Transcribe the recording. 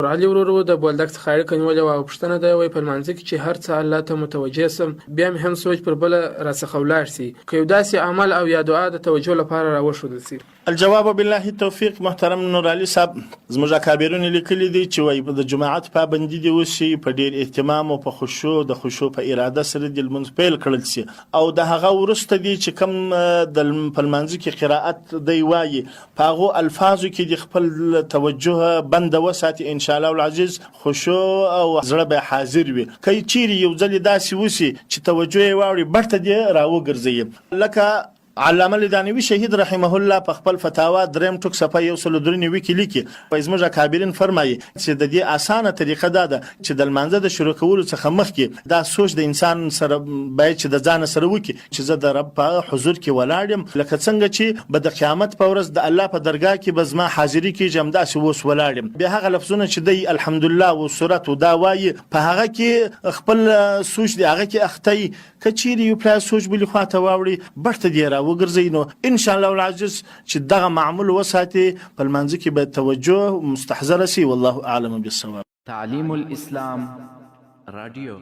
علي ورورو د بولدک څخه اړیکه نیولې وه او پوښتنه ده وایي په لمانځه کې چې هر څه الله ته متوجه سم بیا مې هم سوچ پر بله راڅخه ولاړ سي که یو داسې عمل او یا دعا د توجه لپاره راوښودل سي. الجواب بالله التوفیق. محترم نور علي صاحب زموږ اکابرون لیکلي دي چې وایي د جماعت پابندي دې وشي، په ډېر اهتمام او په خشوع د خشوع په اراده سره دې لمونځ پیل کړل سي او د هغه وروسته دي چې کوم د په لمانځه کې قرائت دی وایي په هغو الفاظو کې د خپل توجه بنده وساتي ان شاء الله العزیز، خشوع او زړه به حاضر وي. که چیرې یو ځل داسې وشي چې توجه یې واوړي برته دې راوګرځي. لکه علامه لیدانوي شهید رحمه الله په خپل فتاوا دریم ټوک صفحه 193 کې لیکي په زموږ اکابرین فرمایي چې د دې اسانه طریقه ده چې د لمانځه د شروع کولو څخه مخکې دا سوچ د انسان سره باید چې د ځان سره وکړي چې زه د رب په حضور کې ولاړم، لکه څنګه چې به د قیامت په ورځ د الله په درگاه کې به زما حاضري کېږم داسې اوس ولاړم. بیا هغه لفظونه چې دی الحمدلله او سورت او دا وایي په هغه کې خپل سوچ دی هغه کې اختی که چیرې یو پلا سوچ بلې خواته واوړي برته دی وګرځي نو ان شاء الله العزیز چې دغه معمول وساتي په لمانځه کې به توجه مستحضره سي. والله اعلم بالصواب. تعلیم الاسلام رادیو.